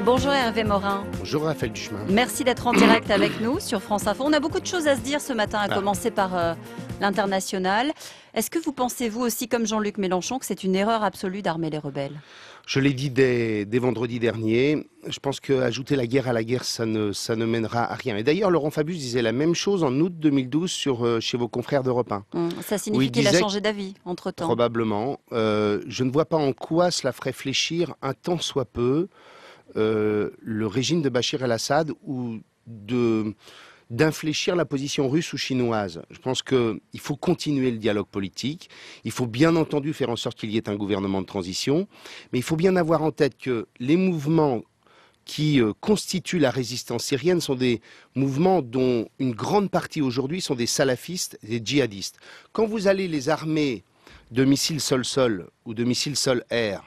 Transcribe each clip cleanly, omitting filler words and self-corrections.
Bonjour Hervé Morin. Bonjour Raphaël Duchemin. Merci d'être en direct avec nous sur France Info. On a beaucoup de choses à se dire ce matin, à commencer par l'international. Est-ce que vous pensez, vous aussi, comme Jean-Luc Mélenchon, que c'est une erreur absolue d'armer les rebelles ? Je l'ai dit dès vendredi dernier, je pense qu'ajouter la guerre à la guerre, ça ne mènera à rien. Et d'ailleurs, Laurent Fabius disait la même chose en août 2012 chez vos confrères d'Europe 1. Ça signifie qu'il a changé d'avis entre-temps. Probablement. Je ne vois pas en quoi cela ferait fléchir un tant soit peu le régime de Bachir el-Assad ou d'infléchir la position russe ou chinoise. Je pense qu'il faut continuer le dialogue politique. Il faut bien entendu faire en sorte qu'il y ait un gouvernement de transition. Mais il faut bien avoir en tête que les mouvements qui constituent la résistance syrienne sont des mouvements dont une grande partie aujourd'hui sont des salafistes, des djihadistes. Quand vous allez les armer de missiles sol-sol ou de missiles sol-air,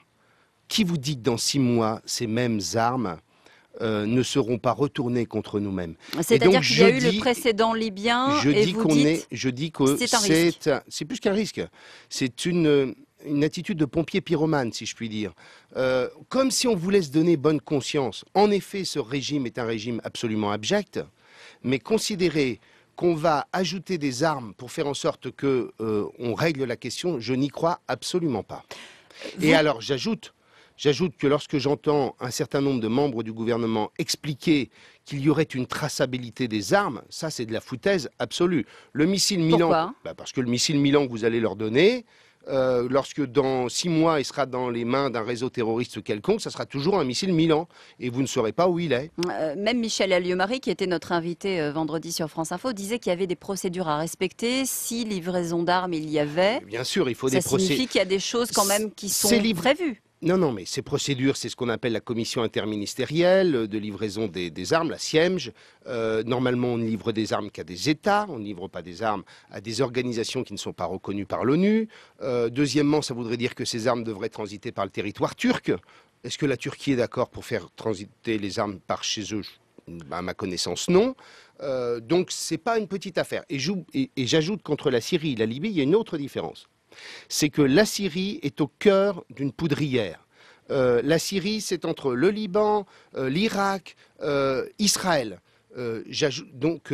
qui vous dit que dans 6 mois, ces mêmes armes ne seront pas retournées contre nous-mêmes? C'est-à-dire qu'il y a eu le précédent libyen je dis que c'est plus qu'un risque. C'est une attitude de pompier pyromane, si je puis dire. Comme si on voulait se donner bonne conscience. En effet, ce régime est un régime absolument abject, mais considérer qu'on va ajouter des armes pour faire en sorte qu'on règle la question, je n'y crois absolument pas. Et alors, j'ajoute que lorsque j'entends un certain nombre de membres du gouvernement expliquer qu'il y aurait une traçabilité des armes, ça c'est de la foutaise absolue. Le missile Milan, parce que le missile Milan que vous allez leur donner, lorsque dans 6 mois il sera dans les mains d'un réseau terroriste quelconque, ça sera toujours un missile Milan et vous ne saurez pas où il est. Même Michel Alliot-Marie, qui était notre invité vendredi sur France Info, disait qu'il y avait des procédures à respecter. Si livraison d'armes il y avait, bien sûr, il faut des procédures. Ça signifie qu'il y a des choses quand même qui sont prévues. Non, mais ces procédures, c'est ce qu'on appelle la commission interministérielle de livraison des armes, la CIEMJ. Normalement, on ne livre des armes qu'à des États, on ne livre pas des armes à des organisations qui ne sont pas reconnues par l'ONU. Deuxièmement, ça voudrait dire que ces armes devraient transiter par le territoire turc. Est-ce que la Turquie est d'accord pour faire transiter les armes par chez eux? À ma connaissance, non. Donc, ce n'est pas une petite affaire. Et j'ajoute qu'entre la Syrie et la Libye, il y a une autre différence. C'est que la Syrie est au cœur d'une poudrière. La Syrie, c'est entre le Liban, l'Irak, Israël. Donc,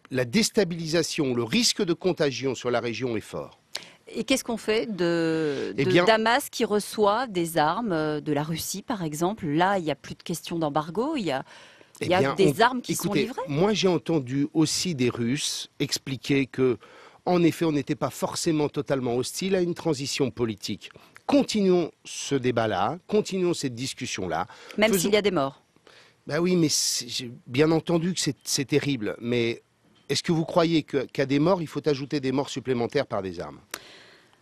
la déstabilisation, le risque de contagion sur la région est fort. Et qu'est-ce qu'on fait de Damas qui reçoit des armes de la Russie, par exemple? Là, il n'y a plus de question d'embargo, il y a des armes qui sont livrées. Moi, j'ai entendu aussi des Russes expliquer que en effet, on n'était pas forcément totalement hostile à une transition politique. Continuons ce débat-là, continuons cette discussion-là. Même s'il y a des morts. Ben oui, mais j'ai bien entendu que c'est terrible. Mais est-ce que vous croyez qu'à des morts, il faut ajouter des morts supplémentaires par des armes ?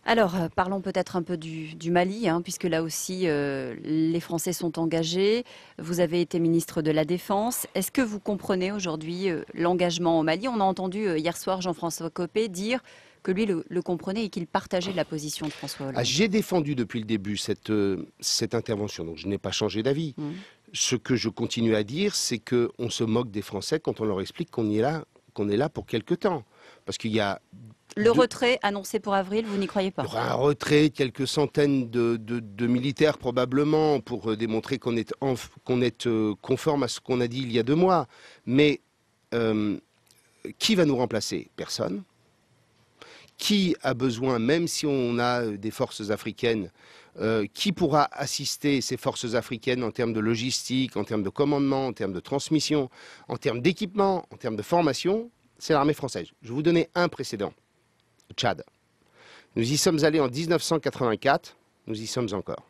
Alors, parlons peut-être un peu du Mali, puisque là aussi, les Français sont engagés. Vous avez été ministre de la Défense. Est-ce que vous comprenez aujourd'hui l'engagement au Mali? On a entendu hier soir Jean-François Copé dire que lui le comprenait et qu'il partageait la position de François Hollande. J'ai défendu depuis le début cette intervention, donc je n'ai pas changé d'avis. Ce que je continue à dire, c'est qu'on se moque des Français quand on leur explique qu'on est là pour quelque temps. Parce qu'il y a... Le retrait annoncé pour avril, vous n'y croyez pas? Il y aura un retrait, quelques centaines de militaires probablement, pour démontrer qu'on est conforme à ce qu'on a dit il y a 2 mois. Mais qui va nous remplacer? Personne. Qui a besoin, même si on a des forces africaines, qui pourra assister ces forces africaines en termes de logistique, en termes de commandement, en termes de transmission, en termes d'équipement, en termes de formation? C'est l'armée française. Je vais vous donner un précédent. Tchad. Nous y sommes allés en 1984, nous y sommes encore.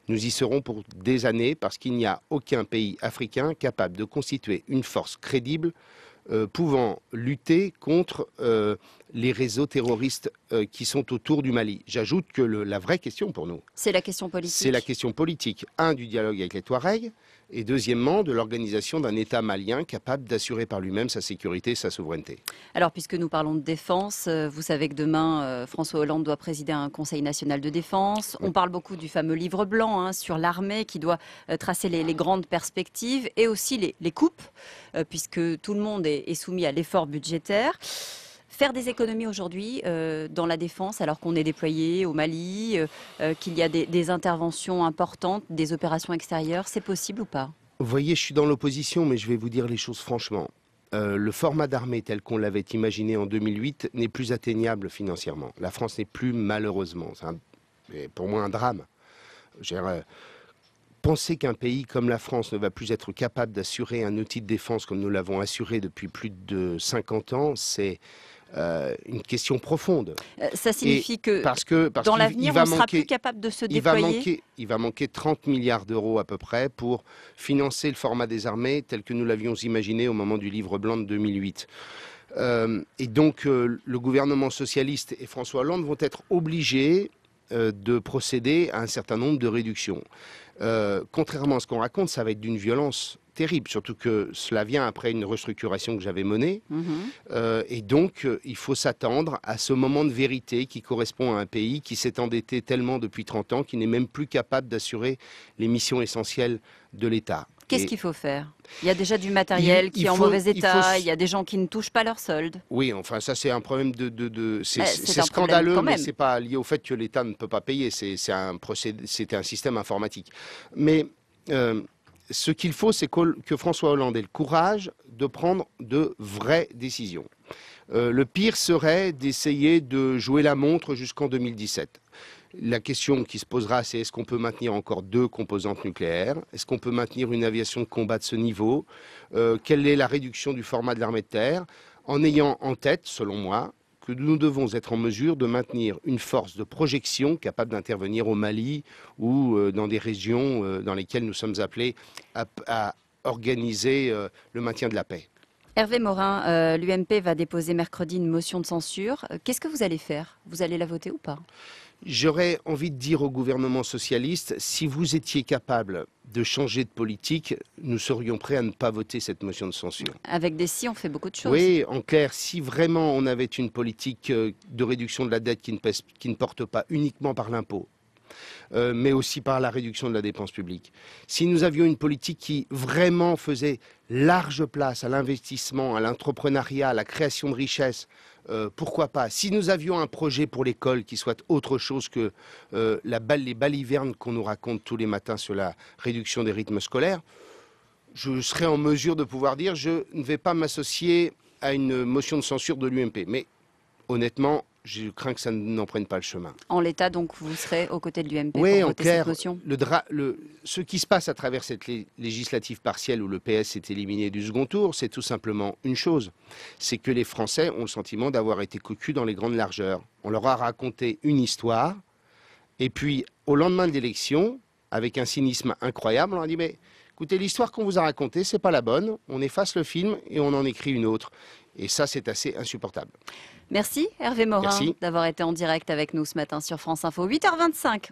Nous y serons pour des années parce qu'il n'y a aucun pays africain capable de constituer une force crédible pouvant lutter contre les réseaux terroristes qui sont autour du Mali. J'ajoute que la vraie question pour nous... C'est la question politique. C'est la question politique. Du dialogue avec les Touaregs, et deuxièmement, de l'organisation d'un État malien capable d'assurer par lui-même sa sécurité et sa souveraineté. Alors, puisque nous parlons de défense, vous savez que demain, François Hollande doit présider un Conseil national de défense. On parle beaucoup du fameux livre blanc sur l'armée qui doit tracer les grandes perspectives et aussi les coupes, puisque tout le monde est soumis à l'effort budgétaire. Faire des économies aujourd'hui dans la défense, alors qu'on est déployé au Mali, qu'il y a des interventions importantes, des opérations extérieures, c'est possible ou pas? Vous voyez, je suis dans l'opposition, mais je vais vous dire les choses franchement. Le format d'armée tel qu'on l'avait imaginé en 2008 n'est plus atteignable financièrement. La France n'est plus, malheureusement, c'est pour moi un drame. Penser qu'un pays comme la France ne va plus être capable d'assurer un outil de défense comme nous l'avons assuré depuis plus de 50 ans, c'est une question profonde. Ça signifie que parce dans qu'il l'avenir, on sera plus capable de se déployer. Il va manquer 30 milliards d'euros à peu près pour financer le format des armées tel que nous l'avions imaginé au moment du livre blanc de 2008. Et donc le gouvernement socialiste et François Hollande vont être obligés de procéder à un certain nombre de réductions. Contrairement à ce qu'on raconte, ça va être d'une violence terrible, surtout que cela vient après une restructuration que j'avais menée. Et donc, il faut s'attendre à ce moment de vérité qui correspond à un pays qui s'est endetté tellement depuis 30 ans qu'il n'est même plus capable d'assurer les missions essentielles de l'État. Qu'est-ce qu'il faut faire? Il y a déjà du matériel qui est en mauvais état, il y a des gens qui ne touchent pas leur solde. Oui, enfin ça c'est un problème c'est scandaleux, mais c'est pas lié au fait que l'État ne peut pas payer, c'est un système informatique. Mais ce qu'il faut, c'est que François Hollande ait le courage de prendre de vraies décisions. Le pire serait d'essayer de jouer la montre jusqu'en 2017. La question qui se posera, c'est est-ce qu'on peut maintenir encore 2 composantes nucléaires? Est-ce qu'on peut maintenir une aviation de combat de ce niveau? Quelle est la réduction du format de l'armée de terre? En ayant en tête, selon moi, que nous devons être en mesure de maintenir une force de projection capable d'intervenir au Mali ou dans des régions dans lesquelles nous sommes appelés à organiser le maintien de la paix. Hervé Morin, l'UMP va déposer mercredi une motion de censure. Qu'est-ce que vous allez faire? Vous allez la voter ou pas? J'aurais envie de dire au gouvernement socialiste, si vous étiez capable de changer de politique, nous serions prêts à ne pas voter cette motion de censure. Avec des si, on fait beaucoup de choses. Oui, en clair, si vraiment on avait une politique de réduction de la dette qui ne porte pas uniquement par l'impôt, mais aussi par la réduction de la dépense publique. Si nous avions une politique qui vraiment faisait large place à l'investissement, à l'entrepreneuriat, à la création de richesses, pourquoi pas? Si nous avions un projet pour l'école qui soit autre chose que les balivernes qu'on nous raconte tous les matins sur la réduction des rythmes scolaires, je serais en mesure de pouvoir dire je ne vais pas m'associer à une motion de censure de l'UMP. Mais honnêtement, je crains que ça n'en prenne pas le chemin. En l'état, donc, vous serez aux côtés de l'UMP oui, pour en voter clair, cette motion? Ce qui se passe à travers cette législative partielle où le PS est éliminé du second tour, c'est tout simplement une chose. C'est que les Français ont le sentiment d'avoir été cocus dans les grandes largeurs. On leur a raconté une histoire, et puis au lendemain de l'élection, avec un cynisme incroyable, on leur a dit mais écoutez, l'histoire qu'on vous a racontée, c'est pas la bonne, on efface le film et on en écrit une autre. Et ça, c'est assez insupportable. Merci Hervé Morin d'avoir été en direct avec nous ce matin sur France Info. 8h25.